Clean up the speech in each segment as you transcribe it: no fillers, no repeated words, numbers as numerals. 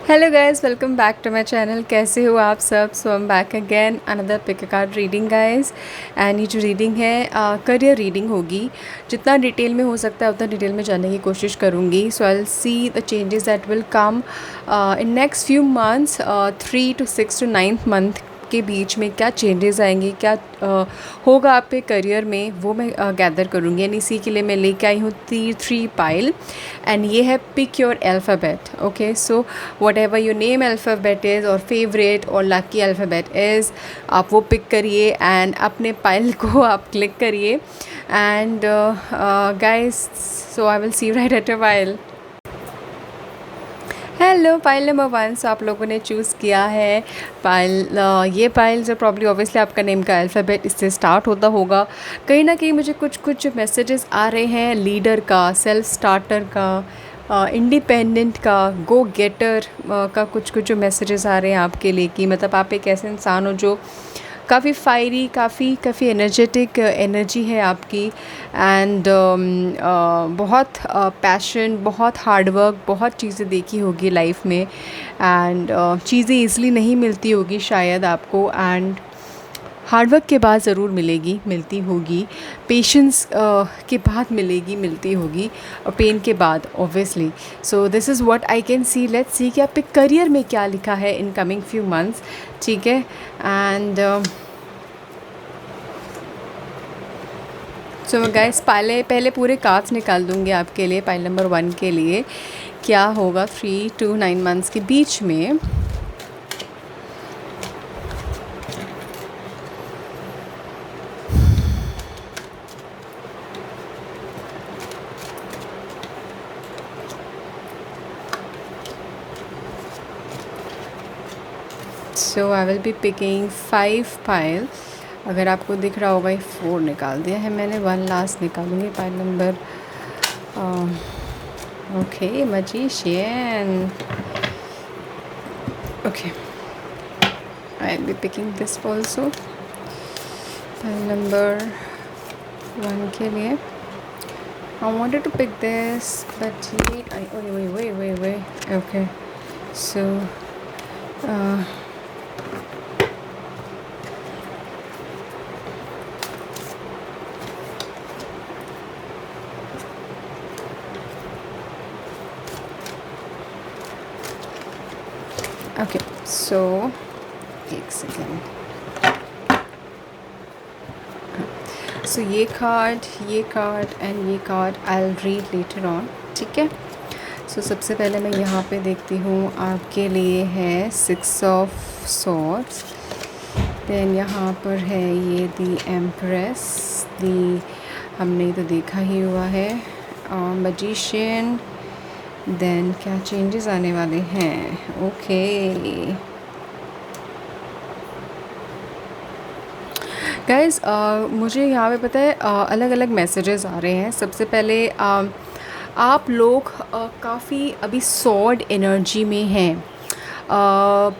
Hello guys, welcome back to my channel. कैसे हो आप सब? So I am back again another pick card reading guys. And ये जो रीडिंग है करियर रीडिंग होगी। जितना डिटेल में हो सकता है उतना डिटेल में जानने की कोशिश करूँगी। So I will see the changes that will come in next few months, 3 to 6 to 9 month के बीच में क्या चेंजेस आएंगे, क्या होगा आपके करियर में, वो मैं गैदर करूँगी। एंड इसी के लिए मैं लेके आई हूँ 3 पाइल। एंड ये है pick your alphabet. Okay, so whatever your name alphabet is और फेवरेट और लकी अल्फ़ाबेट इज़, आप वो पिक करिए एंड अपने पाइल को आप क्लिक करिए। And guys, so I will C right at a pile. Hello, pile number 1। सो आप लोगों ने चूज़ किया है पाइल, ये पाइल जो प्रॉब्ली ऑब्वियसली आपका नेम का अल्फ़ाबेट इससे स्टार्ट होता होगा। कहीं ना कहीं मुझे कुछ कुछ मैसेजेस आ रहे हैं लीडर का, सेल्फ स्टार्टर का, इंडिपेंडेंट का, गो गेटर का। कुछ कुछ जो मैसेजेस आ रहे हैं आपके लिए कि मतलब आप एक ऐसे इंसान हो जो काफ़ी फायरी, काफ़ी काफ़ी एनर्जेटिक एनर्जी है आपकी। एंड बहुत पैशन, बहुत हार्डवर्क, बहुत चीज़ें देखी होगी लाइफ में। एंड चीज़ें ईज़िली नहीं मिलती होगी शायद आपको। एंड हार्डवर्क के बाद ज़रूर मिलती होगी। पेशेंस के बाद मिलती होगी, और पेन के बाद obviously. So this is what I can C. Let's see कि आपके करियर में क्या लिखा है इन कमिंग फ्यू मंथ्स। ठीक है। एंड सो मैं गाइस पहले पूरे कार्ड्स निकाल दूँगी आपके लिए। पाइल नंबर 1 के लिए क्या होगा 3 to 9 मंथ्स के बीच में। So I will be picking 5 pile. अगर आपको दिख रहा होगा, ये 4 निकाल दिया है मैंने, 1 लास्ट निकालूंगी। Pile number okay, magician. Okay, I will be picking this also. Pile number 1 के लिए I wanted to pick this, but wait. Okay, so uh, okay, so एक सेकेंड। सो ये कार्ड एंड ये card I will read later on. ठीक है। सो सबसे पहले मैं यहाँ पे देखती हूँ आपके लिए है 6 ऑफ सॉर्ड्स। देन यहाँ पर है ये दी एम्प्रेस, दी हमने तो देखा ही हुआ है, मैजिशियन। देन क्या चेंजेस आने वाले हैं? ओके गाइज़, मुझे यहाँ पे पता है अलग अलग मैसेजेस आ रहे हैं। सबसे पहले आप लोग काफ़ी अभी सॉर्ड एनर्जी में हैं,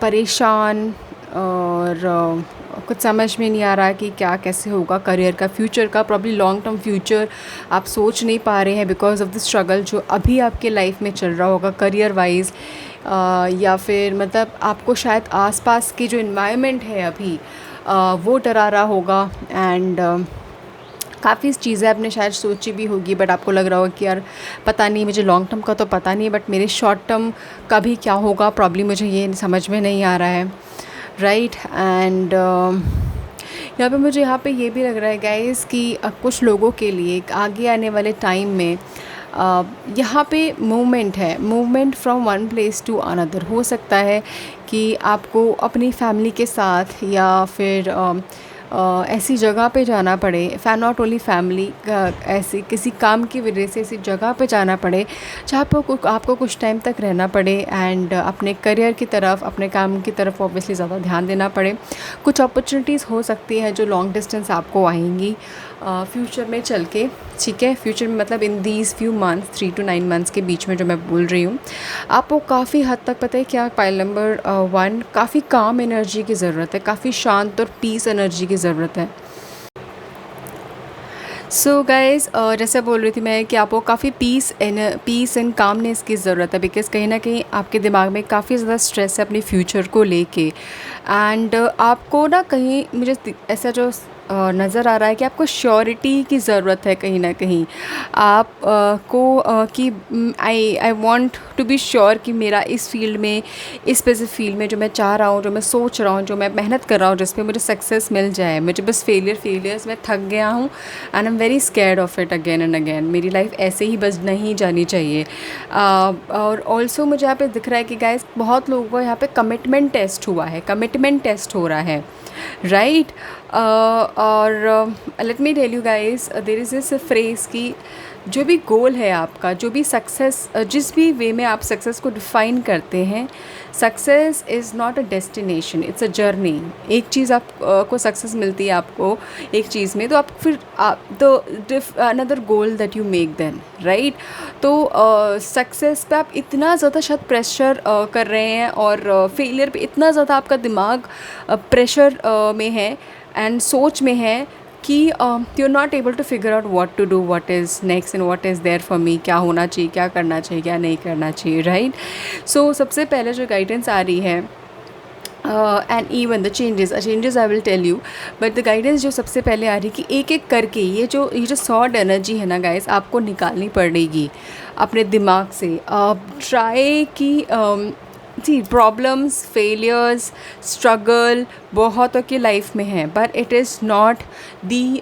परेशान, और कुछ समझ में नहीं आ रहा है कि क्या कैसे होगा करियर का, फ्यूचर का। प्रॉब्ली लॉन्ग टर्म फ्यूचर आप सोच नहीं पा रहे हैं बिकॉज ऑफ द स्ट्रगल जो अभी आपके लाइफ में चल रहा होगा करियर वाइज। या फिर मतलब आपको शायद आसपास की जो इन्वायरमेंट है अभी वो डरा रहा होगा। एंड काफ़ी चीज़ें आपने शायद सोची भी होगी, बट आपको लग रहा होगा कि यार पता नहीं, मुझे लॉन्ग टर्म का तो पता नहीं है, बट मेरे शॉर्ट टर्म का भी क्या होगा प्रॉब्लम मुझे ये समझ में नहीं आ रहा है। राइट। एंड यहाँ पे मुझे यहाँ पे ये भी लग रहा है गाइस कि कुछ लोगों के लिए आगे आने वाले टाइम में यहाँ पे मूवमेंट है, movement from one place to another. हो सकता है कि आपको अपनी फैमिली के साथ या फिर ऐसी जगह पे जाना पड़े, नॉट ओनली फैमिली, ऐसी किसी काम की वजह से ऐसी जगह पे जाना पड़े जहाँ पर आपको कुछ टाइम तक रहना पड़े। एंड अपने करियर की तरफ, अपने काम की तरफ ऑब्वियसली ज़्यादा ध्यान देना पड़े। कुछ अपॉर्चुनिटीज़ हो सकती हैं जो लॉन्ग डिस्टेंस आपको आएंगी फ्यूचर में चल के। ठीक है, फ्यूचर में मतलब in these few months, 3 to 9 months के बीच में जो मैं बोल रही हूँ, आपको काफ़ी हद तक पता है क्या, पाइल नंबर 1, काफ़ी काम एनर्जी की ज़रूरत है, काफ़ी शांत और पीस एनर्जी की ज़रूरत है। सो गाइज़, जैसे बोल रही थी मैं कि आपको काफ़ी पीस एंड कामनेस की ज़रूरत है, बिकॉज़ कहीं न कहीं आपके दिमाग में काफ़ी ज़्यादा स्ट्रेस है अपने फ्यूचर को लेके। एंड आपको ना कहीं मुझे ऐसा जो नज़र आ रहा है कि आपको श्योरिटी की ज़रूरत है कहीं न कहीं। आप को कि I I want to be sure कि मेरा इस फ़ील्ड में, इस स्पेसिफ़िक फ़ील्ड में जो मैं चाह रहा हूँ, जो मैं सोच रहा हूँ, जो मैं मेहनत कर रहा हूँ, जिस पे मुझे सक्सेस मिल जाए। मुझे बस फेलियर्स में थक गया हूँ and I am very scared of it again and again. मेरी लाइफ ऐसे ही बस नहीं जानी चाहिए। और ऑल्सो मुझे यहाँ पे दिख रहा है कि गाइस बहुत लोगों को यहाँ पे कमिटमेंट टेस्ट हुआ है, कमिटमेंट टेस्ट हो रहा है, राइट। और let me tell you guys, there is this phrase कि जो भी गोल है आपका, जो भी सक्सेस, जिस भी वे में आप सक्सेस को डिफ़ाइन करते हैं, success is not a destination, it's a journey. एक चीज़ आप को सक्सेस मिलती है आपको एक चीज़ में, तो आप फिर another goal that you make then, right. तो सक्सेस पे आप इतना ज़्यादा शायद प्रेशर कर रहे हैं, और फेलियर पे इतना ज़्यादा आपका दिमाग प्रेशर में है एंड सोच में है कि you are not able to figure out what to do, what is next and what is there for me. क्या होना चाहिए, क्या करना चाहिए, क्या नहीं करना चाहिए, राइट। सो सबसे पहले जो गाइडेंस आ रही है, and even the changes I will tell you, but the guidance जो सबसे पहले आ रही है कि एक एक करके ये जो सॉर्ड एनर्जी है ना गाइस, आपको निकालनी पड़ेगी अपने दिमाग से। ट्राई कि जी, प्रॉब्लम्स, फेलियर्स, स्ट्रगल बहुतों की लाइफ में है, but it is not the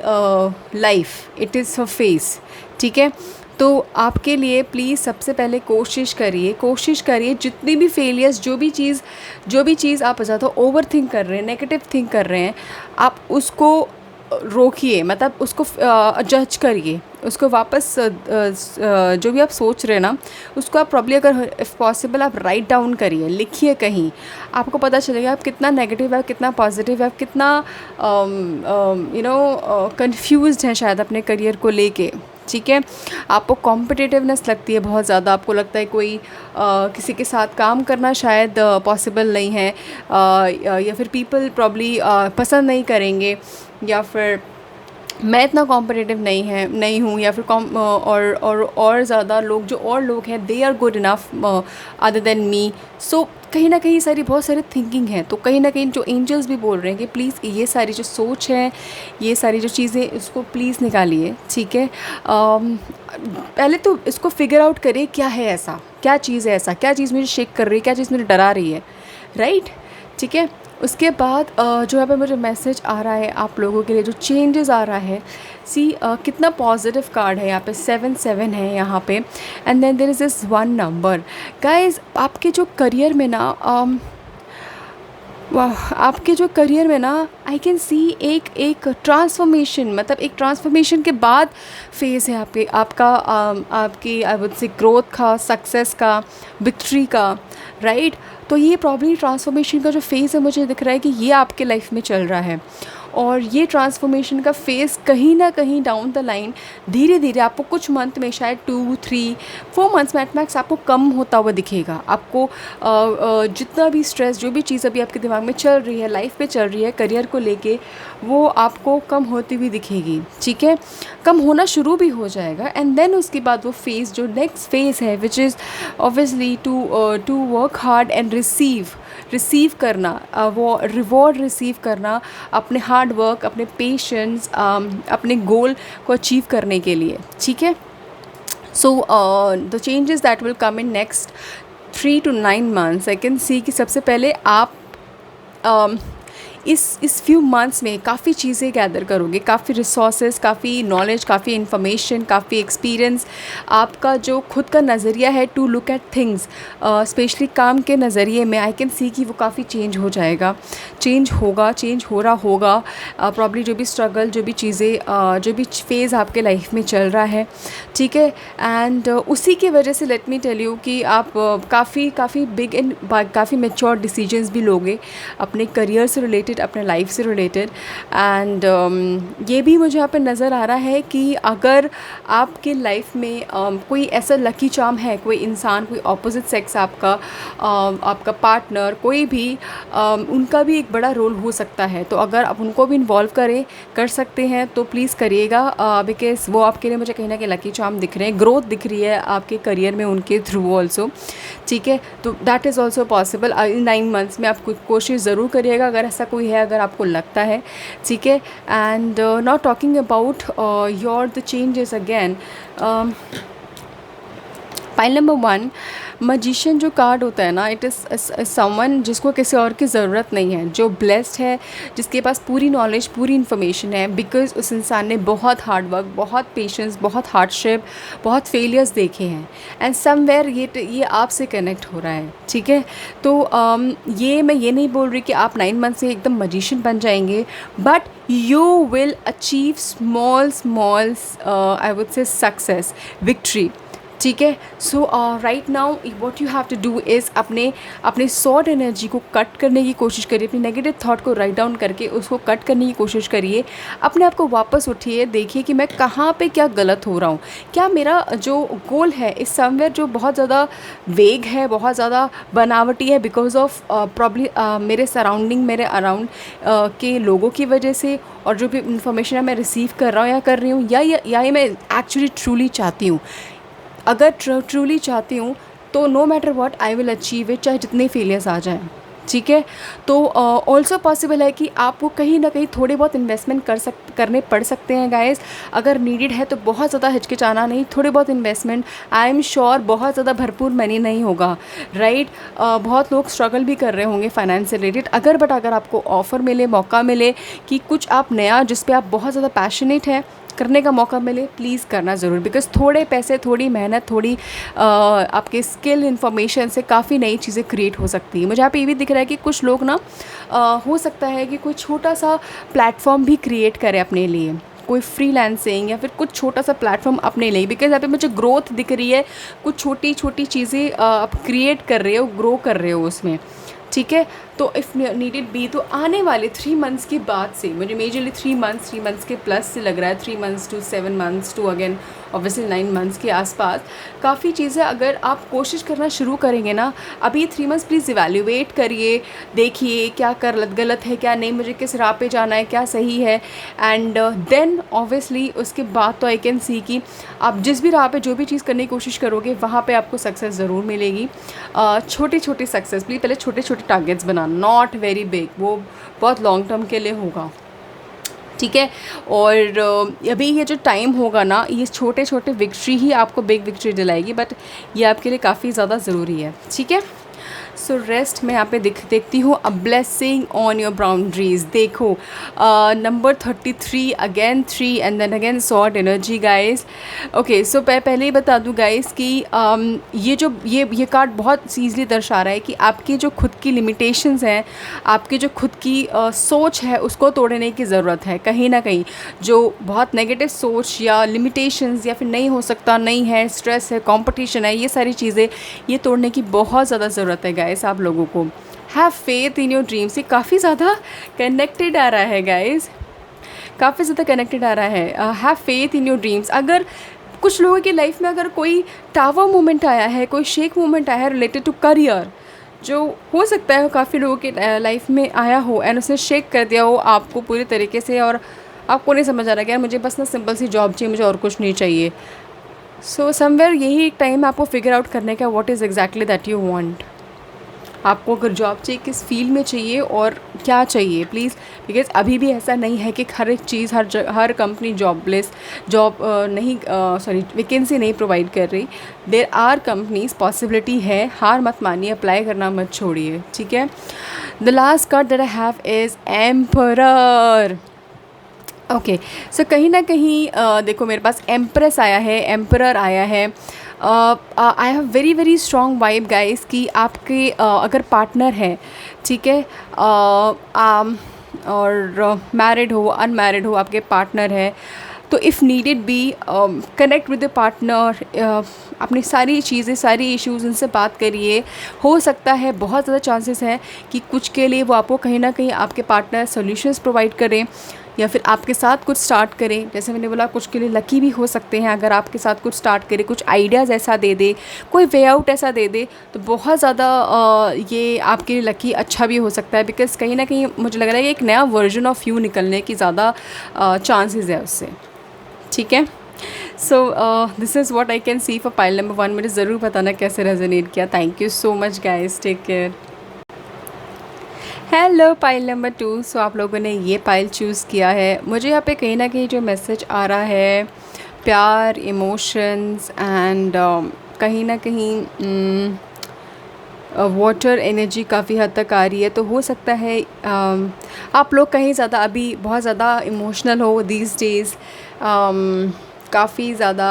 life, it is a face, ठीक है। तो आपके लिए प्लीज़ सबसे पहले कोशिश करिए जितनी भी फेलियर्स, जो भी चीज़ आप ज़्यादा ओवर थिंक कर रहे हैं, नेगेटिव थिंक कर रहे हैं, आप उसको रोकिए, मतलब उसको जज करिए, उसको वापस जो भी आप सोच रहे हैं ना, उसको आप प्रॉब्ली, अगर इफ़ पॉसिबल, आप राइट डाउन करिए, लिखिए कहीं। आपको पता चलेगा आप कितना नेगेटिव है, कितना पॉजिटिव है, आप कितना कंफ्यूज्ड हैं शायद अपने करियर को लेके, ठीक है। आपको कॉम्पिटिटिवनेस लगती है बहुत ज़्यादा, आपको लगता है कोई किसी के साथ काम करना शायद पॉसिबल नहीं है, या फिर पीपल प्रॉब्ली पसंद नहीं करेंगे, या फिर मैं इतना कॉम्पिटिटिव नहीं हूँ, या फिर और ज़्यादा लोग, जो और लोग हैं, they are good enough other than me. So कहीं ना कहीं बहुत सारी थिंकिंग है। तो कहीं ना कहीं जो एंजल्स भी बोल रहे हैं कि प्लीज़ ये सारी जो सोच है, ये सारी जो चीज़ें, इसको प्लीज़ निकालिए, ठीक है। पहले तो इसको फिगर आउट करिए, क्या है ऐसा, क्या चीज़ है ऐसा, क्या चीज़ मुझे शेक कर रही है, क्या चीज़ मुझे डरा रही है, राइट, ठीक है। उसके बाद जो यहाँ पे मुझे मैसेज आ रहा है आप लोगों के लिए, जो चेंजेस आ रहा है, कितना पॉजिटिव कार्ड है यहाँ पे, 7 है यहाँ पे, and then there is this 1 number. Guys, आपके जो करियर में ना आपके जो करियर में ना, आई कैन सी एक ट्रांसफॉर्मेशन, मतलब एक ट्रांसफॉर्मेशन के बाद फेज़ है आपकी आई वुड से ग्रोथ का, सक्सेस का, विक्ट्री का, राइट। तो ये प्रॉब्ली ट्रांसफॉर्मेशन का जो फेज़ है, मुझे दिख रहा है कि ये आपके लाइफ में चल रहा है, और ये ट्रांसफॉर्मेशन का फेज़ कहीं ना कहीं डाउन द लाइन धीरे धीरे आपको कुछ मंथ में, शायद 2, 3, 4 मंथ्स में एट मैक्स, आपको कम होता हुआ दिखेगा। आपको जितना भी स्ट्रेस, जो भी चीज़ अभी आपके दिमाग में चल रही है, लाइफ में चल रही है, करियर को लेके, वो आपको कम होती हुई दिखेगी, ठीक है। कम होना शुरू भी हो जाएगा, एंड देन उसके बाद वो फेज़, जो नेक्स्ट फेज़ है, which is obviously to work hard and receive करना, वो रिवॉर्ड रिसीव करना अपने हार्ड वर्क, अपने पेशेंस, अपने गोल को अचीव करने के लिए, ठीक है। So the changes that will come in next 3 to 9 months, I can see कि सबसे पहले आप इस फ्यू मंथ्स में काफ़ी चीज़ें गैदर करोगे, काफ़ी रिसोर्सेज, काफ़ी नॉलेज, काफ़ी इन्फॉर्मेशन, काफ़ी एक्सपीरियंस। आपका जो खुद का नज़रिया है to look at things, specially काम के नज़रिए में, आई कैन सी कि वो काफ़ी चेंज हो जाएगा, चेंज हो रहा होगा। प्रॉब्ली जो भी स्ट्रगल, जो भी चीज़ें, जो भी फेज़ आपके लाइफ में चल रहा है, ठीक है। एंड उसी की वजह से लेट मी टेल यू कि आप काफ़ी बिग एंड काफ़ी मेच्योर डिसीजंस भी लोगे अपने करियर से रिलेटेड रिलेटेड, अपने लाइफ से रिलेटेड। एंड ये भी मुझे यहाँ पे नज़र आ रहा है कि अगर आपके लाइफ में कोई ऐसा लकी चार्म है, कोई इंसान, कोई ऑपोजिट सेक्स आपका पार्टनर, कोई भी उनका भी एक बड़ा रोल हो सकता है। तो अगर आप उनको भी इन्वॉल्व कर सकते हैं तो प्लीज़ करिएगा, बिकॉज़ वो आपके लिए मुझे कहीं ना कहीं लकी चार्म दिख रहे हैं, ग्रोथ दिख रही है आपके करियर में उनके थ्रू ऑल्सो। ठीक है, तो that is also possible. In 9 months में आप कोशिश ज़रूर करिएगा अगर ऐसा कोई है, अगर आपको लगता है। ठीक है, and not talking about your the changes again. File number 1, magician जो कार्ड होता है ना, इट इज़ समवन जिसको किसी और की ज़रूरत नहीं है, जो ब्लेस्ड है, जिसके पास पूरी नॉलेज, पूरी इन्फॉर्मेशन है, बिकॉज़ उस इंसान ने बहुत हार्ड वर्क, बहुत पेशेंस, बहुत हार्डशिप, बहुत फेलियर्स देखे हैं, एंड समवेयर ये आपसे कनेक्ट हो रहा है। ठीक है, तो मैं ये नहीं बोल रही कि आप 9 मंथ से एकदम मजिशियन बन जाएंगे, but you will achieve small I would say success, victory. ठीक है, so right now what you have to do is अपने सॉर्ट एनर्जी को कट करने की कोशिश करिए, अपनी नेगेटिव थॉट को राइट डाउन करके उसको कट करने की कोशिश करिए। अपने आप को वापस उठिए, देखिए कि मैं कहाँ पे क्या गलत हो रहा हूँ, क्या मेरा जो गोल है इस समवेयर जो बहुत ज़्यादा वेग है, बहुत ज़्यादा बनावटी है, बिकॉज ऑफ प्रॉब्लम मेरे सराउंडिंग, मेरे अराउंड के लोगों की वजह से, और जो भी इंफॉर्मेशन मैं रिसीव कर रहा हूँ या कर रही हूँ, या मैं एक्चुअली ट्रूली चाहती हूँ। अगर ट्रूली चाहती हूँ तो no matter what I will achieve it, चाहे जितने फेलियर्स आ जाएं। ठीक है, तो ऑल्सो पॉसिबल है कि आपको कहीं ना कहीं थोड़े बहुत इन्वेस्टमेंट करने पड़ सकते हैं गाइस। अगर नीडेड है तो बहुत ज़्यादा हिचकिचाना नहीं, थोड़े बहुत इन्वेस्टमेंट, आई एम श्योर बहुत ज़्यादा भरपूर मनी नहीं होगा, राइट। बहुत लोग स्ट्रगल भी कर रहे होंगे फाइनेंस से रिलेटेड। अगर आपको ऑफ़र मिले, मौका मिले कि कुछ आप नया जिस पे आप बहुत ज़्यादा पैशनेट है करने का मौका मिले, प्लीज़ करना ज़रूर, बिकॉज़ थोड़े पैसे, थोड़ी मेहनत, थोड़ी आपके स्किल, इन्फॉर्मेशन से काफ़ी नई चीज़ें क्रिएट हो सकती हैं। मुझे यहाँ पे ये भी दिख रहा है कि कुछ लोग ना हो सकता है कि कोई छोटा सा प्लेटफॉर्म भी क्रिएट करें अपने लिए, कोई फ्रीलांसिंग या फिर कुछ छोटा सा प्लेटफॉर्म अपने लिए, बिकॉज़ यहाँ पे मुझे ग्रोथ दिख रही है, कुछ छोटी छोटी चीज़ें आप क्रिएट कर रहे हो, ग्रो कर रहे हो उसमें। ठीक है, तो इफ़ नीडेड बी, तो आने वाले 3 मंथ्स के बाद से मुझे मेजरली 3 मंथ्स के प्लस से लग रहा है, 3 months to 7 months to again obviously 9 months के आसपास काफ़ी चीज़ें अगर आप कोशिश करना शुरू करेंगे ना, अभी 3 मंथ्स प्लीज़ इवैल्यूएट करिए, देखिए क्या गलत है, क्या नहीं, मुझे किस राह पे जाना है, क्या सही है, एंड देन ऑब्वियसली उसके बाद तो आई कैन सी कि आप जिस भी राह पे जो भी चीज़ करने की कोशिश करोगे वहाँ पे आपको सक्सेस ज़रूर मिलेगी। छोटी छोटी सक्सेस, प्लीज़ पहले छोटे छोटे targets banana, not very big, वो बहुत लॉन्ग टर्म के लिए होगा। ठीक है, और अभी ये जो टाइम होगा ना, ये छोटे छोटे विक्ट्री ही आपको बिग विक्ट्री दिलाएगी, बट ये आपके लिए काफ़ी ज़्यादा ज़रूरी है। ठीक है, सो रेस्ट मैं यहाँ पे देखती हूँ, a blessing on your boundaries. देखो number 33 again 3 and then again sword energy guys. Okay, so पहले ही बता दूँ गाइस कि ये कार्ड बहुत ईज़िली दर्शा रहा है कि आपकी जो खुद की लिमिटेशंस हैं, आपकी जो खुद की सोच है, उसको तोड़ने की ज़रूरत है। कहीं ना कहीं जो बहुत नेगेटिव सोच या लिमिटेशंस या फिर नहीं हो सकता, नहीं है, स्ट्रेस है, कंपटीशन है, ये सारी चीज़ें ये तोड़ने की बहुत ज़्यादा ज़रूरत है गाइस आप लोगों को। Have faith in your dreams, ये काफ़ी ज़्यादा कनेक्टेड आ रहा है गाइस, काफ़ी ज़्यादा कनेक्टेड आ रहा है। Have faith in your dreams. अगर कुछ लोगों की लाइफ में अगर कोई टावर मोमेंट आया है, कोई शेक मोमेंट आया है रिलेटेड टू करियर, जो हो सकता है काफ़ी लोगों के लाइफ में आया हो एंड उसने शेक कर दिया हो आपको पूरी तरीके से, और आपको नहीं समझ आ रहा कि यार मुझे बस ना सिंपल सी जॉब चाहिए, मुझे और कुछ नहीं चाहिए। सो समवेयर यही एक टाइम आपको फिगर आउट करने का what is exactly that you want. आपको अगर जॉब चाहिए, किस फील्ड में चाहिए और क्या चाहिए प्लीज़, बिकॉज अभी भी ऐसा नहीं है कि हर एक चीज़, हर कंपनी जॉब नहीं वैकेंसी नहीं प्रोवाइड कर रही। देयर आर कंपनीज, पॉसिबिलिटी है, हार मत मानिए, अप्लाई करना मत छोड़िए। ठीक है, the last card that I have is emperor. Okay, so कहीं ना कहीं देखो मेरे पास एम्प्रेस आया है, एम्परर आया है। I have very very strong vibe guys कि आपके अगर पार्टनर है, ठीक है, और मैरिड हो, अनमैरिड हो, आपके पार्टनर है, तो if needed be connect with the partner, अपनी सारी चीज़ें, सारी इश्यूज़ उनसे बात करिए। हो सकता है, बहुत ज़्यादा चांसेस हैं कि कुछ के लिए वो आपको कहीं ना कहीं आपके पार्टनर सॉल्यूशंस प्रोवाइड करें या फिर आपके साथ कुछ स्टार्ट करें। जैसे मैंने बोला, कुछ के लिए लकी भी हो सकते हैं अगर आपके साथ कुछ स्टार्ट करें, कुछ आइडियाज़ ऐसा दे दे, कोई वे आउट ऐसा दे दे, तो बहुत ज़्यादा ये आपके लिए लकी अच्छा भी हो सकता है। बिकॉज़ कहीं ना कहीं मुझे लग रहा है कि एक नया वर्जन ऑफ यू निकलने की ज़्यादा चांसेस है उससे। ठीक है, so this is what I can see for pile number 1। मुझे ज़रूर बताना कैसे रेजोनेट किया। Thank you so much guys, take care. Hello pile number 2। So आप लोगों ने ये पाइल चूज़ किया है। मुझे यहाँ पे कहीं ना कहीं जो मैसेज आ रहा है, प्यार, इमोशंस एंड कहीं ना कहीं वाटर एनर्जी काफ़ी हद तक आ रही है। तो हो सकता है आप लोग कहीं ज़्यादा अभी बहुत ज़्यादा इमोशनल हो दीज डेज़, काफ़ी ज़्यादा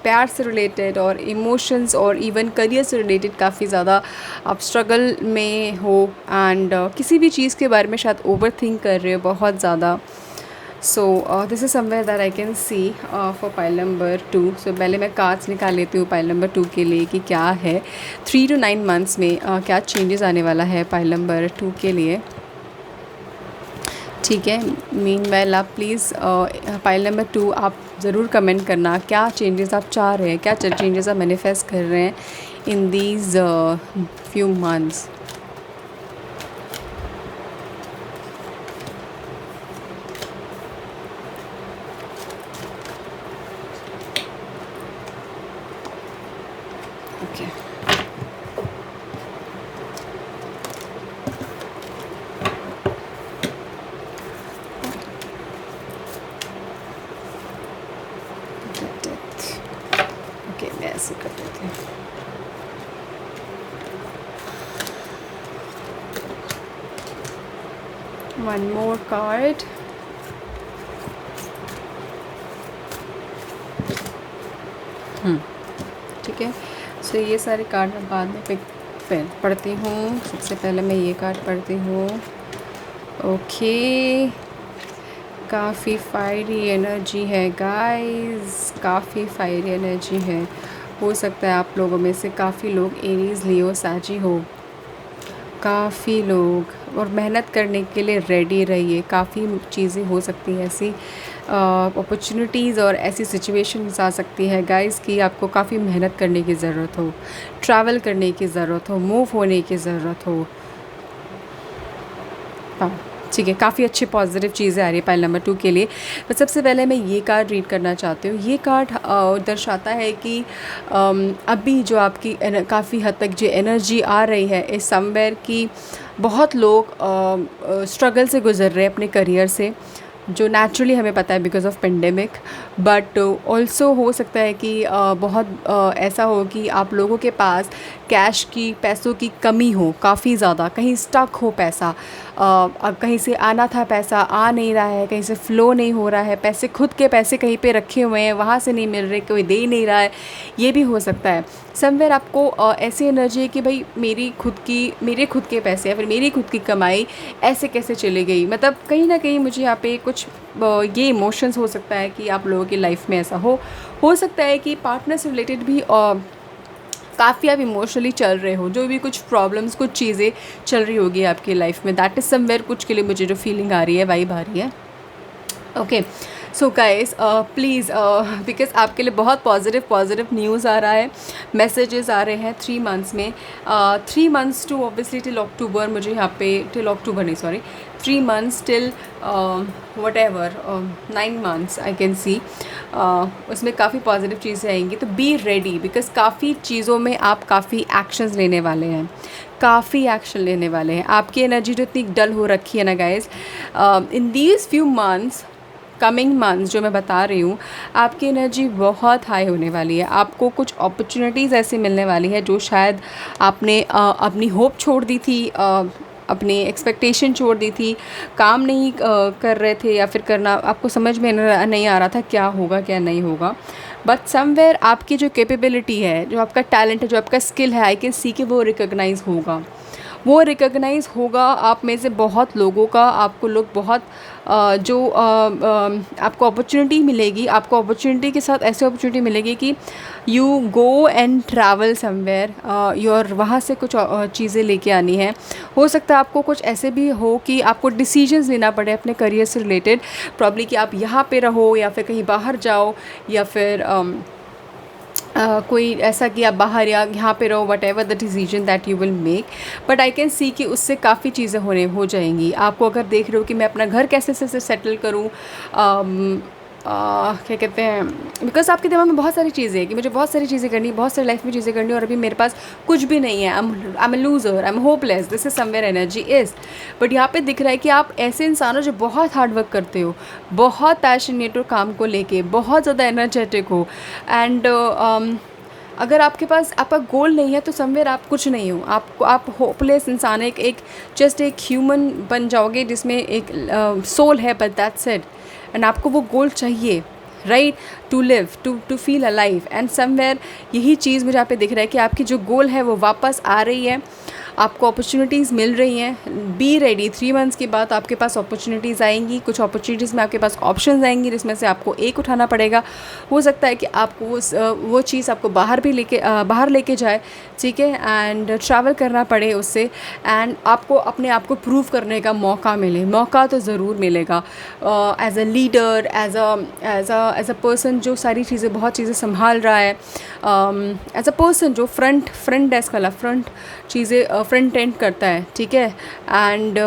प्यार से रिलेटेड और इमोशंस और इवन करियर से रिलेटेड काफ़ी ज़्यादा आप स्ट्रगल में हो एंड किसी भी चीज़ के बारे में शायद ओवर थिंक कर रहे हो बहुत ज़्यादा। सो this is somewhere that I can see for pile number 2। सो पहले मैं कार्ड्स निकाल लेती हूँ पाइल नंबर 2 के लिए कि क्या है 3 to 9 मंथ्स में क्या चेंजेस आने वाला है पाइल नंबर 2 के लिए। ठीक है, मीनवाइल आप प्लीज़ पाइल नंबर 2 आप ज़रूर कमेंट करना क्या चेंजेस आप चाह रहे हैं, क्या चेंजेस आप मैनिफेस्ट कर रहे हैं in these few months. Okay, okay मैं ऐसे कर देती हूँ। One more card. ठीक है, सो ये सारे कार्ड मैं बाद में फिर पढ़ती हूँ। सबसे पहले मैं ये कार्ड पढ़ती हूँ। ओके, काफ़ी फायरी एनर्जी है गाइस, काफ़ी फायरी एनर्जी है। हो सकता है आप लोगों में से काफ़ी लोग एरीज, लियो, साजी हो, काफ़ी लोग, और मेहनत करने के लिए रेडी रहिए। काफ़ी चीज़ें हो सकती हैं ऐसी, अपॉर्चुनिटीज़ और ऐसी सिचुएशंस आ सकती है गाइस कि आपको काफ़ी मेहनत करने की ज़रूरत हो, ट्रैवल करने की ज़रूरत हो, मूव होने की ज़रूरत हो। हाँ, ठीक है, काफ़ी अच्छी पॉजिटिव चीज़ें आ रही है पाइल नंबर 2 के लिए। बस सबसे पहले मैं ये कार्ड रीड करना चाहती हूँ। ये कार्ड दर्शाता है कि अभी जो आपकी काफ़ी हद तक जो एनर्जी आ रही है इस समवेयर की, बहुत लोग स्ट्रगल से गुजर रहे हैं अपने करियर से, जो नेचुरली हमें पता है because of pandemic. But also हो सकता है कि बहुत ऐसा हो कि आप लोगों के पास कैश की, पैसों की कमी हो काफ़ी ज़्यादा, कहीं स्टक हो पैसा, अब कहीं से आना था पैसा आ नहीं रहा है, कहीं से फ़्लो नहीं हो रहा है, पैसे खुद के पैसे कहीं पे रखे हुए हैं, वहाँ से नहीं मिल रहे, कोई दे ही नहीं रहा है। ये भी हो सकता है समवेयर आपको ऐसी एनर्जी है कि भाई मेरे खुद के पैसे या फिर मेरी खुद की कमाई ऐसे कैसे चली गई। मतलब कहीं ना कहीं मुझे यहाँ पे कुछ ये इमोशंस हो सकता है कि आप लोगों की लाइफ में ऐसा हो सकता है कि पार्टनर से रिलेटेड भी काफ़ी आप इमोशनली चल रहे हो, जो भी कुछ प्रॉब्लम्स, कुछ चीज़ें चल रही होगी आपकी लाइफ में। दैट इज़ समवेयर कुछ के लिए मुझे जो फीलिंग आ रही है, वाइब आ रही है। Okay, so guys please, because आपके लिए बहुत पॉजिटिव न्यूज़ आ रहा है, मैसेजेस आ रहे हैं 3 मंथ्स में, 3 मंथ्स टू ऑब्वियसली टिल अक्टूबर। मुझे यहाँ पे टिल अक्टूबर नहीं, sorry 3 months till what ever 9 months I can सी। उसमें काफ़ी पॉजिटिव चीज़ें आएंगी, तो बी रेडी बिकॉज काफ़ी चीज़ों में आप काफ़ी एक्शंस लेने वाले हैं, काफ़ी एक्शन लेने वाले हैं। आपकी एनर्जी जो इतनी डल हो रखी है ना guys, in these few months, coming months जो मैं बता रही हूँ, आपकी एनर्जी बहुत हाई होने वाली है। आपको कुछ अपॉर्चुनिटीज़ ऐसी मिलने वाली है जो शायद आपने अपनी होप छोड़ दी थी, अपनी एक्सपेक्टेशन छोड़ दी थी, काम नहीं कर रहे थे या फिर करना आपको समझ में नहीं आ रहा था क्या होगा क्या नहीं होगा। बट समवेयर आपकी जो कैपेबिलिटी है, जो आपका टैलेंट है, जो आपका स्किल है, आई कैन सी कि वो रिकॉग्नाइज़ होगा। वो रिकॉग्नाइज़ होगा आप में से बहुत लोगों का। आपको लोग बहुत आपको अपॉर्चुनिटी मिलेगी, आपको अपॉर्चुनिटी के साथ ऐसी अपॉर्चुनिटी मिलेगी कि you go and travel somewhere, और वहाँ से कुछ चीज़ें लेके आनी है। हो सकता है आपको कुछ ऐसे भी हो कि आपको डिसीजंस लेना पड़े अपने करियर से रिलेटेड, प्रॉब्ली कि आप यहाँ पे रहो या फिर कहीं बाहर जाओ, या फिर कोई ऐसा कि आप बाहर या यहाँ पे रहो, what ever the decision that you will make. But I can see कि उससे काफ़ी चीज़ें हो जाएंगी। आपको अगर देख रहे हो कि मैं अपना घर कैसे से सेटल करूँ, क्या कहते हैं, बिकॉज आपके दिमाग में बहुत सारी चीज़ें हैं कि मुझे बहुत सारी चीज़ें करनी है, बहुत सारी लाइफ में चीज़ें करनी है, और अभी मेरे पास कुछ भी नहीं है। I am loser, I am hopeless, this is somewhere energy is. But यहाँ पे दिख रहा है कि आप ऐसे इंसान हो जो बहुत हार्ड वर्क करते हो, बहुत पैशनेट हो काम को लेके, बहुत ज़्यादा एनर्जेटिक हो, एंड अगर आपके पास आपका गोल नहीं है तो समवेयर आप कुछ नहीं हो, आप होपलेस इंसान है, एक जस्ट एक ह्यूमन बन जाओगे जिसमें एक सोल है, बट दैट्स इट। एंड आपको वो गोल चाहिए, right, to live, to feel alive. And somewhere यही चीज़ मुझे यहाँ पे दिख रहा है कि आपकी जो गोल है वो वापस आ रही है, आपको अपॉर्चुनिटीज़ मिल रही हैं। बी रेडी, 3 मंथ्स के बाद आपके पास अपॉर्चुनिटीज़ आएंगी। कुछ अपॉर्चुनिटीज़ में आपके पास ऑप्शंस आएंगी जिसमें से आपको एक उठाना पड़ेगा। हो सकता है कि आपको वो चीज़ आपको बाहर लेके जाए, ठीक है, एंड ट्रैवल करना पड़े उससे, एंड आपको अपने आप को प्रूव करने का मौका मिले। मौका तो ज़रूर मिलेगा as a leader, as a person जो सारी चीज़ें, बहुत चीज़ें संभाल रहा है, एज अ पर्सन जो फ्रंट डेस्क वाला, फ्रंट चीज़ें फ्रंट एंड करता है, ठीक है। And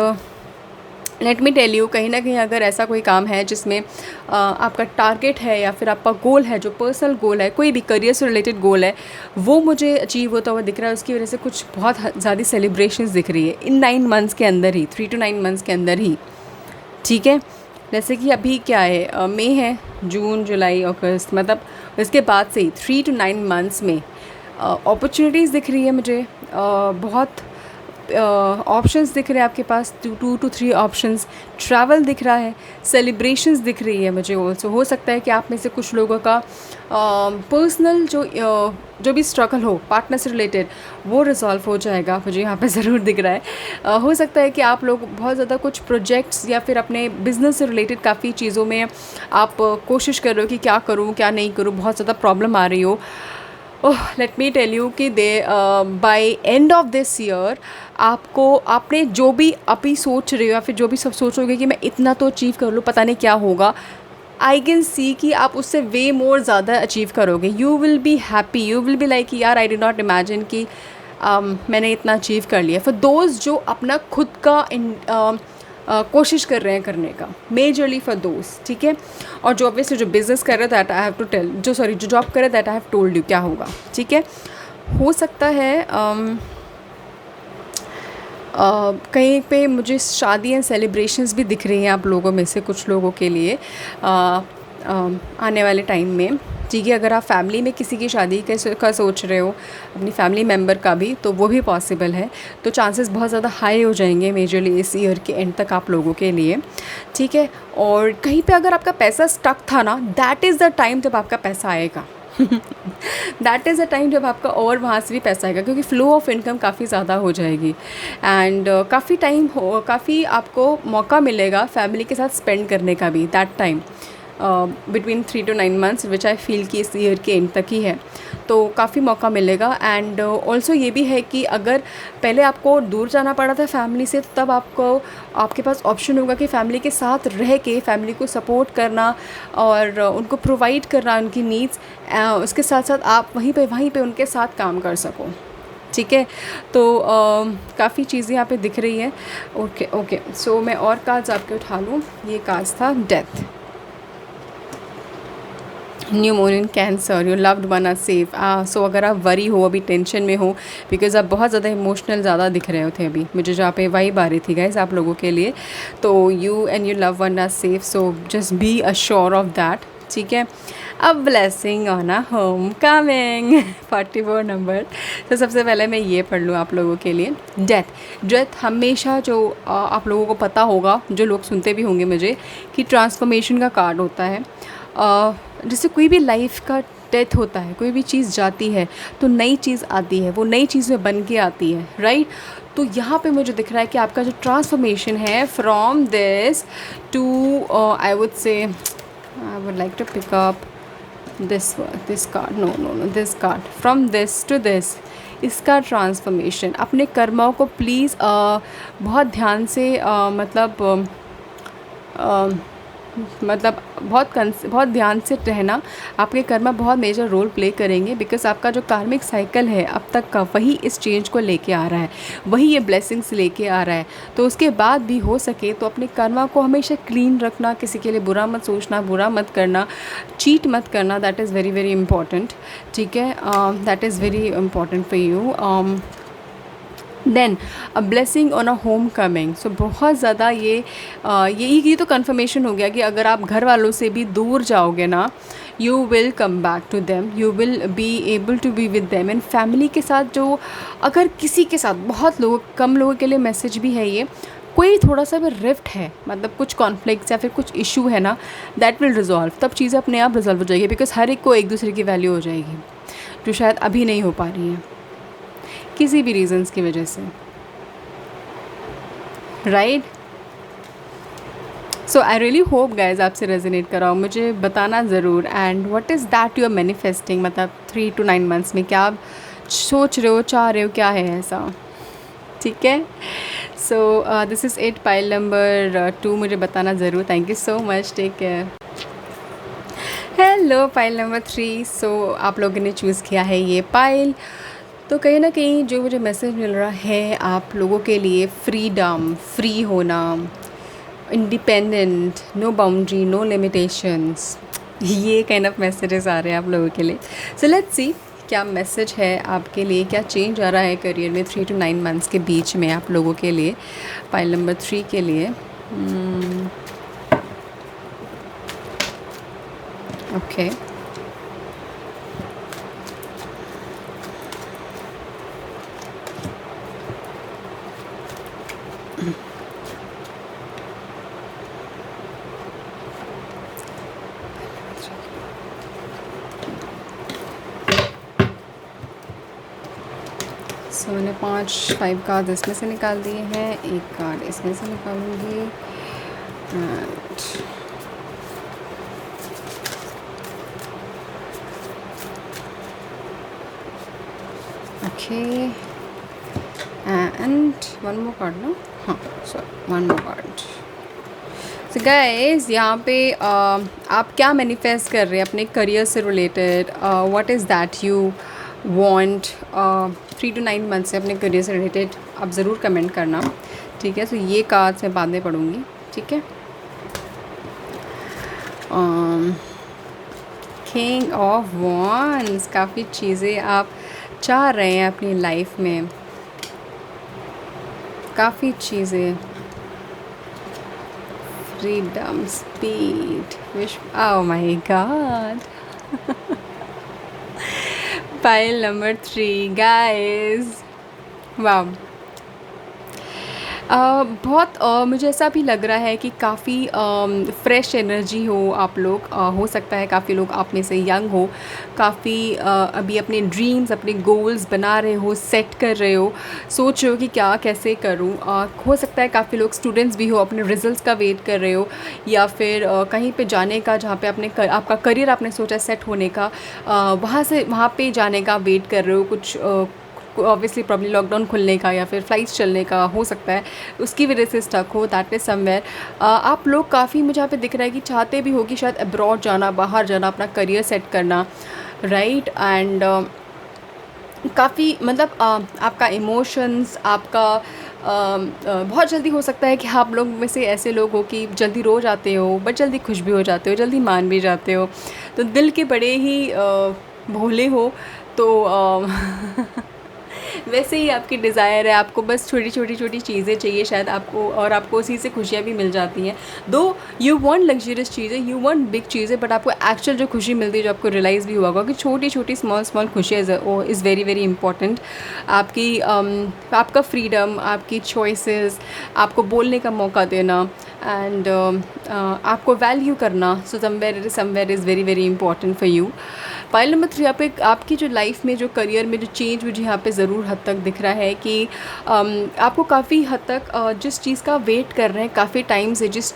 let me tell you, कहीं ना कहीं अगर ऐसा कोई काम है जिसमें आपका टारगेट है या फिर आपका गोल है, जो पर्सनल गोल है, कोई भी करियर से रिलेटेड गोल है, वो मुझे अचीव होता हुआ दिख रहा है, उसकी वजह से कुछ बहुत ज़्यादा सेलिब्रेशंस दिख रही है इन 9 मंथ्स के अंदर ही, 3 to 9 मंथ्स के अंदर ही, ठीक है। जैसे कि अभी क्या है, मई है, जून, जुलाई, अगस्त, मतलब इसके बाद से ही 3 to 9 मंथ्स में अपॉर्चुनिटीज़ दिख रही है मुझे, बहुत ऑप्शंस दिख रहे हैं आपके पास, 2 to 3 ऑप्शंस, ट्रैवल दिख रहा है, सेलिब्रेशंस दिख रही है मुझे ऑल्सो। हो सकता है कि आप में से कुछ लोगों का पर्सनल जो भी स्ट्रगल हो पार्टनर से रिलेटेड, वो रिजॉल्व हो जाएगा, मुझे यहाँ पे ज़रूर दिख रहा है। हो सकता है कि आप लोग बहुत ज़्यादा कुछ प्रोजेक्ट्स या फिर अपने बिज़नेस से रिलेटेड काफ़ी चीज़ों में आप कोशिश कर रहे हो कि क्या करूँ क्या नहीं करूँ, बहुत ज़्यादा प्रॉब्लम आ रही हो। Oh, let me tell you कि by end of this year आपने जो भी अभी सोच रहे हो या फिर जो भी सब सोचोगे कि मैं इतना तो अचीव कर लूँ, पता नहीं क्या होगा, आई कैन सी कि आप उससे वे मोर ज़्यादा अचीव करोगे। You will be happy, you will be like यार आई डिड नॉट इमेजिन कि मैंने इतना अचीव कर लिया। फॉर दोज जो अपना खुद का कोशिश कर रहे हैं करने का, मेजरली फॉर दोस्त, ठीक है। और जो ऑब्वियसली जो बिज़नेस कर रहे हैं that I have to tell, जो जॉब कर रहे हैं that I have told you क्या होगा, ठीक है। हो सकता है कहीं पे मुझे शादी एंड सेलिब्रेशंस भी दिख रही हैं आप लोगों में से कुछ लोगों के लिए आने वाले टाइम में, ठीक है। अगर आप फैमिली में किसी की शादी का सोच रहे हो, अपनी फैमिली मेम्बर का भी, तो वो भी पॉसिबल है। तो चांसेस बहुत ज़्यादा हाई हो जाएंगे मेजरली इस ईयर के एंड तक आप लोगों के लिए, ठीक है। और कहीं पे अगर आपका पैसा स्टक था ना, दैट इज़ द टाइम जब आपका पैसा आएगा। दैट इज़ द टाइम जब आपका और वहाँ से भी पैसा आएगा, क्योंकि फ़्लो ऑफ इनकम काफ़ी ज़्यादा हो जाएगी, एंड काफ़ी आपको मौका मिलेगा फैमिली के साथ स्पेंड करने का भी, that time between 3 to 9 months which I feel कि इस ईयर के एंड तक ही है, तो काफ़ी मौका मिलेगा। एंड ऑल्सो ये भी है कि अगर पहले आपको दूर जाना पड़ा था फैमिली से, तो तब आपके पास ऑप्शन होगा कि फैमिली के साथ रह के फैमिली को सपोर्ट करना और उनको प्रोवाइड करना उनकी नीड्स, उसके साथ साथ आप वहीं पे उनके साथ काम कर सको, ठीक है। तो काफ़ी चीज़ें यहाँ पे दिख रही है। ओके सो मैं और कार्ड्स आपके उठा लूँ। ये कार्ड्स था death, new moon in cancer, your loved one are safe. So अगर आप वरी हो, अभी टेंशन में हो, बिकॉज आप बहुत ज़्यादा इमोशनल ज़्यादा दिख रहे थे अभी, मुझे जहाँ पे वाइब आ रही थी गाइस आप लोगों के लिए, तो you and your love one are safe, so just be assured of that, ठीक है। अब blessing on a home coming 44 नंबर। तो सबसे पहले मैं ये पढ़ लूँ आप लोगों के लिए। डेथ हमेशा जो आप लोगों को पता होगा, जो लोग सुनते भी होंगे मुझे, कि ट्रांसफॉर्मेशन का कार्ड होता है। जैसे कोई भी लाइफ का डेथ होता है, कोई भी चीज़ जाती है तो नई चीज़ आती है, वो नई चीज़ में बन के आती है, राइट। तो यहाँ पे मुझे दिख रहा है कि आपका जो ट्रांसफॉर्मेशन है from this to, I would say, I would like to pick up this card, no this card, from this to this, इसका ट्रांसफॉर्मेशन। अपने कर्माओं को प्लीज़ बहुत ध्यान से बहुत ध्यान से रहना। आपके कर्मा बहुत मेजर रोल प्ले करेंगे, बिकॉज आपका जो कार्मिक साइकिल है अब तक का, वही इस चेंज को लेके आ रहा है, वही ये ब्लेसिंग्स लेके आ रहा है। तो उसके बाद भी हो सके तो अपने कर्मा को हमेशा क्लीन रखना, किसी के लिए बुरा मत सोचना, बुरा मत करना, चीट मत करना, that is very very important, ठीक है। That is very important for you. Then a blessing on a home coming. So बहुत ज़्यादा ये तो कन्फर्मेशन हो गया कि अगर आप घर वालों से भी दूर जाओगे ना, you will come back to them, you will be able to be with them. And family के साथ जो, अगर किसी के साथ, बहुत लोग, कम लोगों के लिए मैसेज भी है ये, कोई थोड़ा सा भी रिफ्ट है, मतलब कुछ कॉन्फ्लिक्ट्स या फिर कुछ इशू है ना, दैट विल रिजॉल्व, तब चीज़ें अपने आप रिजॉल्व हो जाएगी, बिकॉज हर एक को एक दूसरे की वैल्यू हो जाएगी, जो शायद अभी नहीं हो पा रही है किसी भी रीजंस की वजह से, right. So I really hope guys आपसे रेजोनेट कराओ, मुझे बताना ज़रूर। And what is that you are manifesting, मतलब 3 to 9 मंथ्स में क्या आप सोच रहे हो, चाह रहे हो, क्या है ऐसा, ठीक है। So this is it, pile number 2, मुझे बताना ज़रूर। Thank you so much, take care. Hello pile number 3। So आप लोगों ने चूज़ किया है ये पाइल, तो कहीं ना कहीं जो मुझे मैसेज मिल रहा है आप लोगों के लिए, फ्रीडम, फ्री होना, independent, no boundary, no limitations, ये काइंड ऑफ मैसेजेस आ रहे हैं आप लोगों के लिए। सो लेट्स सी क्या मैसेज है आपके लिए, क्या चेंज आ रहा है करियर में 3 to 9 मंथ्स के बीच में आप लोगों के लिए, पाइल नंबर 3 के लिए। ओके, सो मैंने 5 कार्ड इसमें से निकाल दिए हैं, एक कार्ड इसमें से निकालूंगी। And okay, and one more card ना, हाँ sorry, one more card. So guys, यहाँ पे आप क्या मैनिफेस्ट कर रहे हैं अपने करियर से related, what is that you want 3 to 9 month से अपने करियर से रिलेटेड, आप ज़रूर कमेंट करना, ठीक है। सो ये कार्ड्स मैं बाद में पढ़ूँगी, ठीक है। किंग ऑफ वॉन्ड्स, काफ़ी चीज़ें आप चाह रहे हैं अपनी लाइफ में, काफ़ी चीज़ें, फ्रीडम, स्पीड, विश्व, oh my God. Pile number 3 guys, वाह। बहुत मुझे ऐसा भी लग रहा है कि काफ़ी फ्रेश एनर्जी हो आप लोग, हो सकता है काफ़ी लोग आप में से यंग हो, काफ़ी अभी अपने ड्रीम्स, अपने गोल्स बना रहे हो, सेट कर रहे हो, सोच रहे हो कि क्या कैसे करूं। हो सकता है काफ़ी लोग स्टूडेंट्स भी हो, अपने रिजल्ट्स का वेट कर रहे हो, या फिर कहीं पे जाने का, जहाँ पे आपका करियर आपने सोचा सेट होने का, वहाँ पे जाने का वेट कर रहे हो, कुछ ऑब्वियसली प्रॉब्लम लॉकडाउन खुलने का या फिर फ़्लाइट्स चलने का हो सकता है, उसकी वजह से स्टक हो, दैट इज़ समवेयर। आप लोग काफ़ी, मुझे यहाँ पे दिख रहा है कि चाहते भी हो कि शायद अब्रॉड जाना, बाहर जाना, अपना करियर सेट करना, राइट। एंड काफ़ी मतलब आपका इमोशंस, आपका बहुत जल्दी हो सकता है कि आप लोग में से ऐसे लोग हो कि जल्दी रो जाते हो, बट जल्दी खुश भी हो जाते हो, जल्दी मान भी जाते हो, तो दिल के बड़े ही भोले हो। तो वैसे ही आपकी डिज़ायर है, आपको बस छोटी चीज़ें चाहिए शायद आपको, और आपको उसी से खुशियाँ भी मिल जाती हैं। दो यू वांट लग्जरियस चीज़ें, यू वांट बिग चीज़ें, बट आपको एक्चुअल जो खुशी मिलती है, जो आपको रियलाइज़ भी हुआ होगा कि छोटी स्मॉल खुशियाँ इज़ वेरी वेरी इंपॉर्टेंट। आपकी आपका फ्रीडम, आपकी चॉइसेस, आपको बोलने का मौका देना, एंड आपको वैल्यू करना, so somewhere is very very important for you. Pile number 3, आपकी जो लाइफ में, जो करियर में जो चेंज मुझे यहाँ पे ज़रूर हद तक दिख रहा है कि आपको काफ़ी हद तक जिस चीज़ का वेट कर रहे हैं काफ़ी टाइम से, जिस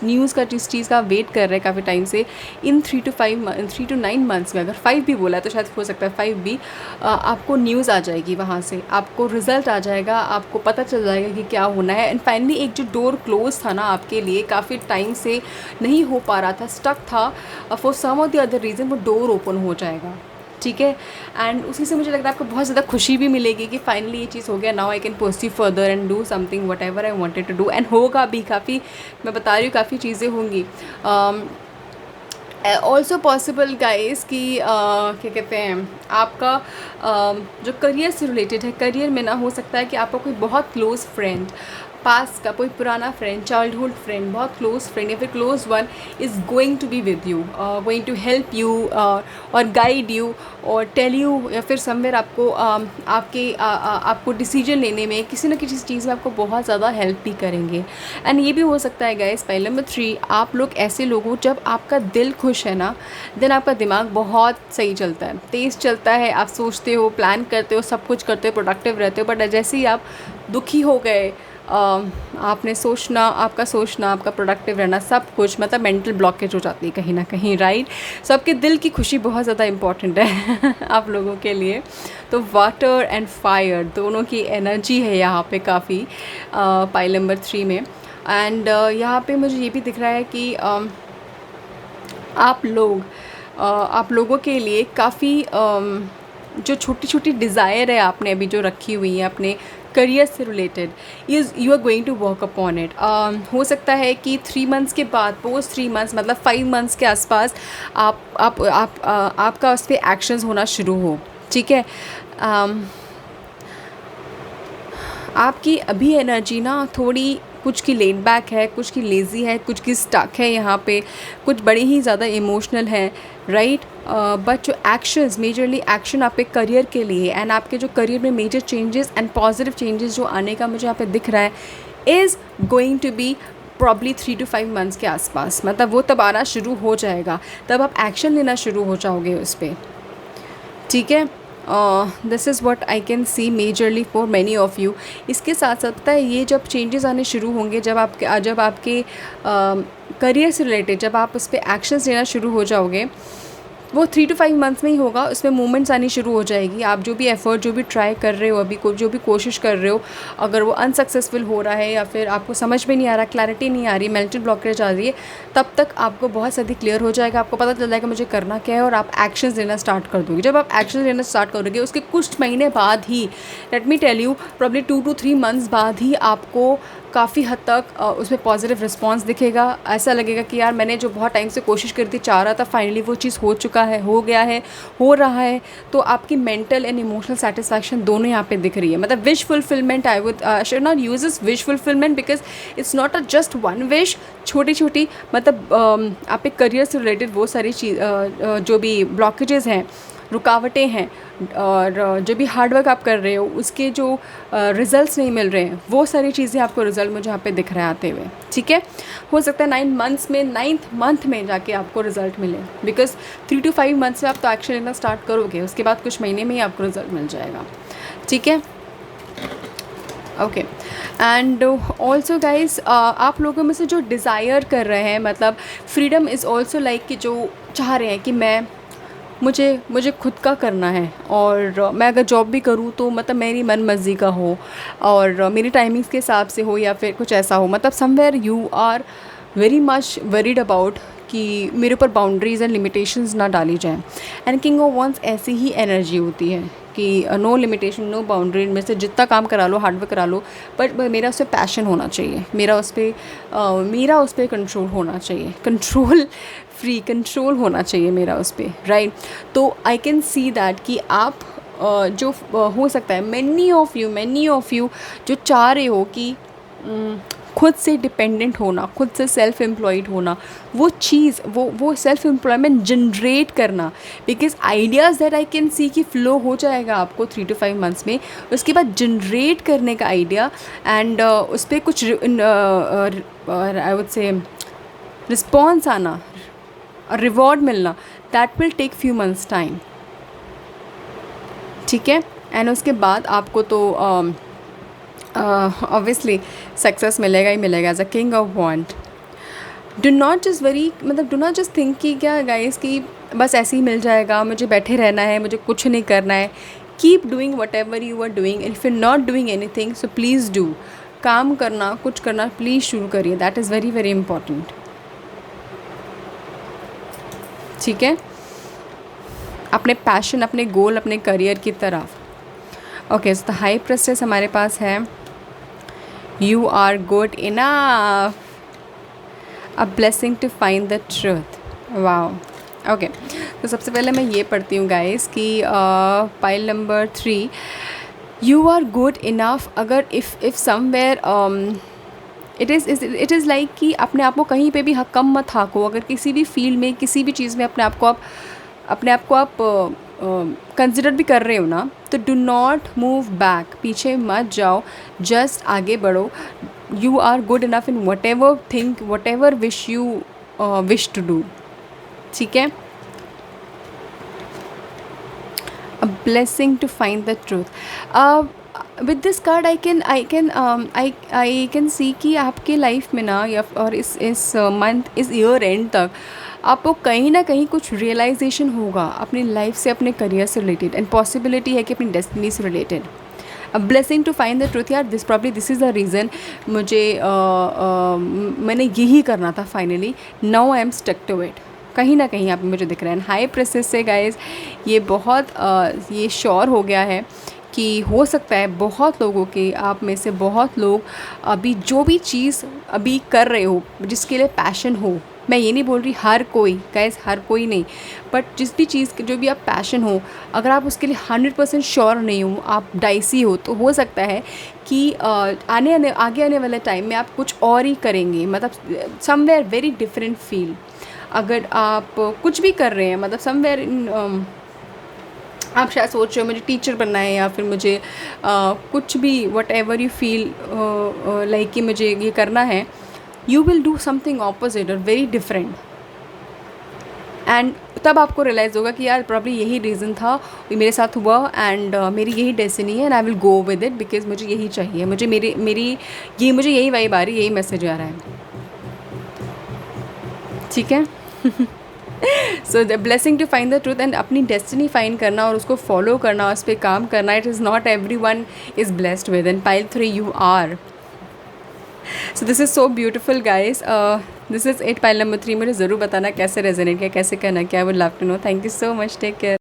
चीज़ का वेट कर रहे हैं काफ़ी टाइम से, इन 3 to 9 मंथ्स में, अगर 5 भी बोला है तो शायद हो सकता है 5 भी, आपको न्यूज़ आ जाएगी वहाँ से, आपको रिज़ल्ट आ जाएगा, आपको पता चल जाएगा कि क्या होना है। एंड फाइनली एक जो डोर क्लोज था ना आपके लिए, काफ़ी टाइम से नहीं हो पा रहा था, स्टक था, for some of the other reason वो डोर ओपन हो जाएगा, ठीक है। एंड उसी से मुझे लगता है आपको बहुत ज़्यादा खुशी भी मिलेगी कि फाइनली ये चीज़ हो गया, now I can pursue further and do something whatever I wanted to do. And होगा भी, काफ़ी, मैं बता रही हूँ काफ़ी चीज़ें होंगी। ऑल्सो पॉसिबल गाइस कि क्या कहते हैं, आपका जो करियर से रिलेटेड है, करियर में ना हो सकता है कि आपका कोई बहुत क्लोज़ फ्रेंड, पास का कोई पुराना फ्रेंड, चाइल्डहुड फ्रेंड, बहुत क्लोज फ्रेंड या फिर close one is going to be with you, going to help you और गाइड यू और टेल यू, या फिर समवेयर आपको आपको डिसीजन लेने में किसी न किसी चीज़ में आपको बहुत ज़्यादा हेल्प भी करेंगे। एंड ये भी हो सकता है गाइस, पॉइंट नंबर 3, आप लोग ऐसे लोग हो जब आपका दिल खुश है ना, देन आपका दिमाग बहुत सही चलता है, तेज़ चलता है, आप सोचते हो, प्लान करते हो, सब कुछ करते हो, प्रोडक्टिव रहते हो। बट जैसे ही आप दुखी हो गए, आपने आपका सोचना, आपका प्रोडक्टिव रहना, सब कुछ मतलब मेंटल ब्लॉकेज हो जाती है कहीं ना कहीं, राइट। सो आपके दिल की खुशी बहुत ज़्यादा इम्पॉर्टेंट है आप लोगों के लिए। तो वाटर एंड फायर दोनों की एनर्जी है यहाँ पे काफ़ी, पाइल नंबर 3 में। एंड यहाँ पे मुझे ये भी दिख रहा है कि आप लोगों के लिए काफ़ी जो छोटी डिज़ायर है आपने अभी जो रखी हुई है अपने करियर से related, you are going to work upon it. हो सकता है कि 3 मंथ्स के बाद, पोस्ट 3 मंथ्स मतलब 5 मंथ्स के आसपास आपका उस पर एक्शंस होना शुरू हो, ठीक है। आपकी अभी एनर्जी ना थोड़ी कुछ की लेड बैक है, कुछ की लेज़ी है, कुछ की स्टक है यहाँ पे, कुछ बड़ी ही ज़्यादा इमोशनल है, राइट। बट जो एक्शंस, मेजरली एक्शन आपके करियर के लिए एंड आपके जो करियर में major changes and positive changes जो आने का मुझे यहाँ पे दिख रहा है, is going to be probably 3 to 5 months के आसपास, मतलब वो तब आना शुरू हो जाएगा, तब आप एक्शन लेना शुरू हो जाओगे उस पर, ठीक है। This is what I can C majorly for many of you. इसके साथ साथ पता है, ये जब चेंजेस आने शुरू होंगे, जब आपके करियर से रिलेटेड जब आप उस पर एक्शंस लेना शुरू हो जाओगे, वो 3 to 5 मंथ्स में ही होगा, उसमें मूवमेंट्स आनी शुरू हो जाएगी। आप जो भी एफ़र्ट, जो भी ट्राई कर रहे हो अभी, जो भी कोशिश कर रहे हो, अगर वो अनसक्सेसफुल हो रहा है या फिर आपको समझ में नहीं आ रहा, क्लैरिटी नहीं आ रही, मेंटल ब्लॉकेज आ रही है, तब तक आपको बहुत जल्दी क्लियर हो जाएगा, आपको पता चल जाएगा मुझे करना क्या है, और आप एक्शंस लेना स्टार्ट कर दोगे। जब आप एक्शंस लेना स्टार्ट करोगे, उसके कुछ महीने बाद ही, let me tell you, probably 2 to 3 months बाद ही आपको काफ़ी हद तक उसमें पॉजिटिव रिस्पांस दिखेगा। ऐसा लगेगा कि यार मैंने जो बहुत टाइम से कोशिश करी थी, चाह रहा था, फाइनली वो चीज़ हो चुका है, हो गया है, हो रहा है। तो आपकी मेंटल एंड इमोशनल सेटिस्फैक्शन दोनों यहाँ पे दिख रही है। मतलब wish fulfilment, I would should not use this wish fulfilment because it's not a just one wish. छोटी मतलब आपके करियर से रिलेटेड वो सारी चीज़ जो भी ब्लॉकेजेस हैं, रुकावटें हैं, और जो भी हार्डवर्क आप कर रहे हो उसके जो रिज़ल्ट्स नहीं मिल रहे हैं, वो सारी चीज़ें आपको रिज़ल्ट मुझे यहाँ पे दिख रहे आते हुए, ठीक है। हो सकता है 9th मंथ में जाके आपको रिज़ल्ट मिले, बिकॉज 3 to 5 मंथ्स में आप तो एक्शन लेना स्टार्ट करोगे, उसके बाद कुछ महीने में ही आपको रिज़ल्ट मिल जाएगा, ठीक है। ओके, एंड ऑल्सो गाइज, आप लोगों में से जो डिज़ायर कर रहे हैं, मतलब फ्रीडम इज़ ऑल्सो लाइक कि जो चाह रहे हैं कि मुझे खुद का करना है, और मैं अगर जॉब भी करूँ तो मतलब मेरी मन मर्ज़ी का हो, और मेरी टाइमिंग्स के हिसाब से हो, या फिर कुछ ऐसा हो, मतलब somewhere you are very much worried about कि मेरे ऊपर बाउंड्रीज़ एंड लिमिटेशंस ना डाली जाएं। एंड किंग ऑफ वंस ऐसी ही एनर्जी होती है कि नो लिमिटेशन, नो बाउंड्री, में से जितना काम करा लो, हार्डवर्क करा लो, बट मेरा उस पर पैशन होना चाहिए, मेरा उस पर कंट्रोल होना चाहिए, कंट्रोल होना चाहिए मेरा उस पर, राइट। तो आई कैन सी दैट कि आप हो सकता है मैनी ऑफ यू जो चाह रहे हो कि खुद से डिपेंडेंट होना, खुद से सेल्फ एम्प्लॉयड होना, वो चीज़ वो सेल्फ एम्प्लॉयमेंट जनरेट करना, because ideas that I can see कि फ़्लो हो जाएगा आपको 3 to 5 मंथ्स में, उसके बाद जनरेट करने का आइडिया एंड उस पर कुछ आई वुड से रिस्पॉन्स आना, रिवॉर्ड मिलना, that will take few months time, ठीक है। एंड उसके बाद आपको तो ऑब्वियसली सक्सेस मिलेगा ही मिलेगा as a king of want. Do not just think कि क्या गाइस कि बस ऐसे ही मिल जाएगा, मुझे बैठे रहना है, मुझे कुछ नहीं करना है। Keep doing whatever you are doing, if you not doing anything so please do. काम करना, कुछ करना प्लीज़ शुरू करिए, that is very very important, ठीक है। अपने पैशन, अपने गोल, अपने करियर की तरफ। Okay, so the high priestess हमारे पास है, you are good enough, a blessing to find the truth. Wow, okay. तो सबसे पहले मैं ये पढ़ती हूँ गाइस कि pile number 3, you are good enough. अगर if somewhere it is like कि अपने आप को कहीं पे भी कम मत हाको। अगर किसी भी फील्ड में, किसी भी चीज़ में अपने आप को कंसिडर भी कर रहे हो ना, तो डू नॉट मूव बैक, पीछे मत जाओ, जस्ट आगे बढ़ो। You are good enough in whatever think, whatever wish you wish to do, ठीक है। A blessing to find the truth. With this card I can see कि आपके life में ना, या और इस मंथ, इस ईयर एंड तक आपको कहीं ना कहीं कुछ रियलाइजेशन होगा अपनी लाइफ से, अपने करियर से रिलेटेड, एंड पॉसिबिलिटी है कि अपनी डेस्टिनी से related. A blessing to find the truth, यार दिस इज़ द रीज़न मुझे मैंने यही करना था finally, now I am stuck to it. कहीं ना कहीं यहाँ पे मुझे दिख रहा है। हाई प्रेसेस से गाइज ये बहुत ये श्योर हो गया है कि हो सकता है बहुत लोगों के, आप में से बहुत लोग अभी जो भी चीज़ अभी कर रहे हो, जिसके लिए पैशन हो, मैं ये नहीं बोल रही हर कोई गाइस, हर कोई नहीं, बट जिस भी चीज़ जो भी आप पैशन हो, अगर आप उसके लिए 100% श्योर नहीं हो, आप डाइसी हो, तो हो सकता है कि आगे आने वाले टाइम में आप कुछ और ही करेंगे, मतलब समवेयर वेरी डिफरेंट फील्ड। अगर आप कुछ भी कर रहे हैं, मतलब समवेयर इन आप शायद सोच रहे हो मुझे टीचर बनना है, या फिर मुझे कुछ भी what ever you feel like कि मुझे ये करना है, you will do something opposite और वेरी डिफरेंट। एंड तब आपको रियलाइज़ होगा कि यार प्रॉब्ली यही रीज़न था, ये मेरे साथ हुआ, एंड मेरी यही डेस्टिनी है, and I will go with it, because मुझे यही चाहिए, मुझे मुझे यही वाइब आ रही है, यही मैसेज आ रहा है, ठीक है। So the blessing to find the truth, and अपनी डेस्टिनी फाइंड करना और उसको फॉलो करना, उस पर काम करना। It is not everyone is blessed with, and pile 3 you are. So this is so beautiful guys. This is it, pile number 3। मुझे ज़रूर बताना कैसे रेजोनेट किया, कैसे करना क्या, I would love to know. Thank you so much, take care.